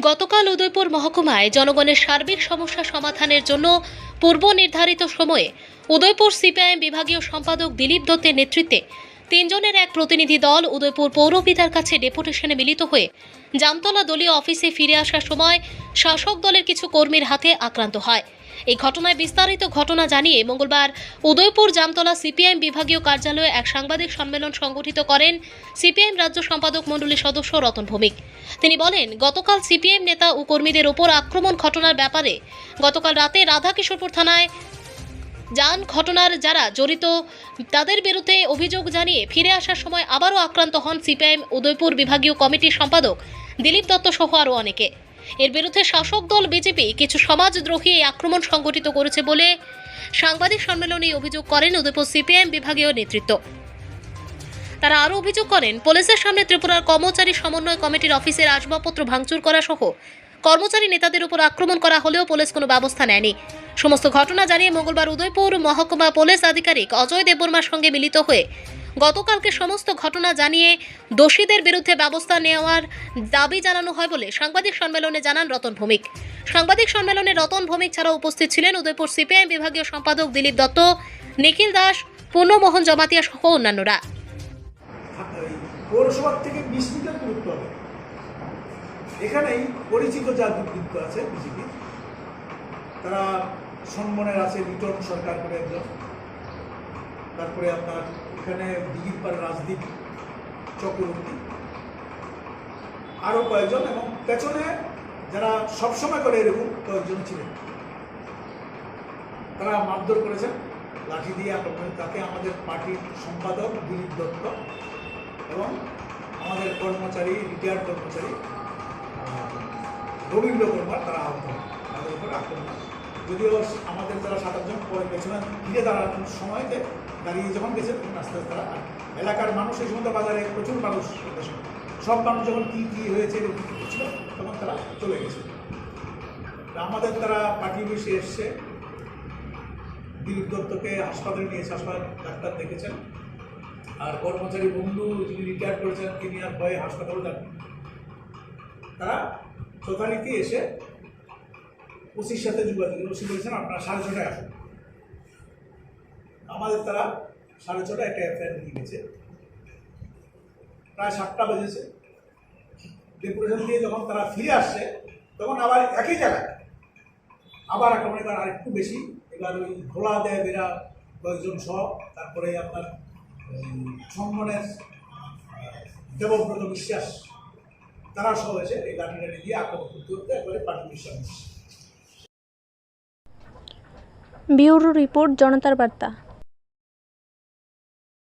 গতকাল উদয়পুর মহকুমায় জনগণের সার্বিক সমস্যা সমাধানের জন্য পূর্ব নির্ধারিত সময়ে উদয়পুর সিপিআইএম বিভাগীয় সম্পাদক দিলীপ দত্তের নেতৃত্বে তিনজনের এক প্রতিনিধি দল উদয়পুর পৌরপিতার কাছে ডেপুটেশনে মিলিত হয়ে জামতলা দলীয় অফিসে ফিরে আসার সময় শাসক দলের কিছু কর্মীর হাতে আক্রান্ত হয়। এই ঘটনায় বিস্তারিত ঘটনা জানিয়ে মঙ্গলবার উদয়পুর জামতলা সিপিআইএম বিভাগীয় কার্যালয়ে এক সাংবাদিক সম্মেলন সংগঠিত করেন সিপিআইএম রাজ্য সম্পাদক মণ্ডলীর সদস্য রতন ভৌমিক। তিনি বলেন, গতকাল সিপিএম নেতা ও কর্মীদের ওপর আক্রমণ ঘটনার ব্যাপারে গতকাল রাতে রাধাকিশোরপুর থানায় যান। ঘটনার যারা জড়িত তাদের বিরুদ্ধে অভিযোগ জানিয়ে ফিরে আসার সময় আবারও আক্রান্ত হন সিপিআইএম উদয়পুর বিভাগীয় কমিটির সম্পাদক দিলীপ দত্ত সহ আরও অনেকে। এর বিরুদ্ধে শাসক দল বিজেপি কিছু সমাজদ্রোহী এই আক্রমণ সংগঠিত করেছে বলে সাংবাদিক সম্মেলনে অভিযোগ করেন উদয়পুর সিপিআইএম বিভাগীয় নেতৃত্ব। তারা আরও অভিযোগ করেন, পুলিশের সামনে ত্রিপুরার কর্মচারী সমন্বয় কমিটির অফিসের আসবাবপত্র ভাঙচুর করা সহ কর্মচারী নেতাদের উপর আক্রমণ করা হলেও পুলিশ কোনো ব্যবস্থা নেয়নি। সমস্ত ঘটনা জানিয়ে মঙ্গলবার উদয়পুর মহকুমা পুলিশ আধিকারিক অজয় দেববর্মার সঙ্গে মিলিত হয়ে গতকালকে সমস্ত ঘটনা জানিয়ে দোষীদের বিরুদ্ধে ব্যবস্থা নেওয়ার দাবি জানানো হয় বলে সাংবাদিক সম্মেলনে জানান রতন ভৌমিক। সাংবাদিক সম্মেলনে রতন ভৌমিক ছাড়াও উপস্থিত ছিলেন উদয়পুর সিপিআইএম বিভাগীয় সম্পাদক দিলীপ দত্ত, নিখিল দাস, পূর্ণমোহন জমাতিয়া সহ অন্যান্যরা। পৌরসভার থেকে 20 মিটার দূরত্ব হবে। এখানেই পরিচিত যা দুর্বৃত্ত আছে বিজেপি, তারা সম্মানের আছে লিটন সরকার করে একজন, তারপরে আপনার এখানে দিঘিরপাড় রাজদীপ চক্রবর্তী, আরও কয়েকজন, এবং পেছনে যারা সবসময় করে এরকম কয়েকজন ছিলেন, তারা মারধর করেছেন, লাঠি দিয়ে আক্রমণ। তাতে আমাদের পার্টির সম্পাদক দিলীপ দত্ত এবং আমাদের কর্মচারী, রিটায়ার্ড কর্মচারী রবীন্দ্র কুমার, তারা আহত হয়। তাদের উপর আক্রমণ, যদিও আমাদের যারা 7-8 জন পরে পেছনে ফিরে দাঁড়ানোর সময়তে দাঁড়িয়ে যখন গেছে তখন আস্তে আস্তে তারা এলাকার মানুষ, এই সময় বাজারে প্রচুর মানুষ, সব মানুষ যখন কী কী হয়েছে ছিল তখন তারা চলে গেছে। আমাদের তারা পার্টি বসে এসছে, দিলীপ দত্তকে হাসপাতালে নিয়েছে, হাসপাতাল ডাক্তার দেখেছেন, আর কর্মচারী বন্ধু যিনি রিটায়ার করেছেন তিনি আর ভয়ে হাসপাতালে যান। তারা যথারীতি এসে ওসির সাথে যোগাযোগ, ওসি বলেছেন আপনারা 6:30টায় আসুন। আমাদের তারা 6:30টায় একটা এফআইআর নিয়ে গেছে। প্রায় 7টা বেজেছে। ডেপুটেশন দিয়ে যখন তারা ফিরে আসছে তখন আবার একই জায়গায় আবার আক্রমণ, এবার আর একটু বেশি। এবার ওই ঘোলা দেয় বেরা কয়েকজন সহ, তারপরে আপনার সম্মানের দেবব্রত বিশ্বাস, তারা সহ এসে এই লাঠি দিয়ে আক্রমণ করতে করতে একবারে পার্টি বিশ্বাস। ব্যুরো রিপোর্ট, জনতার বার্তা।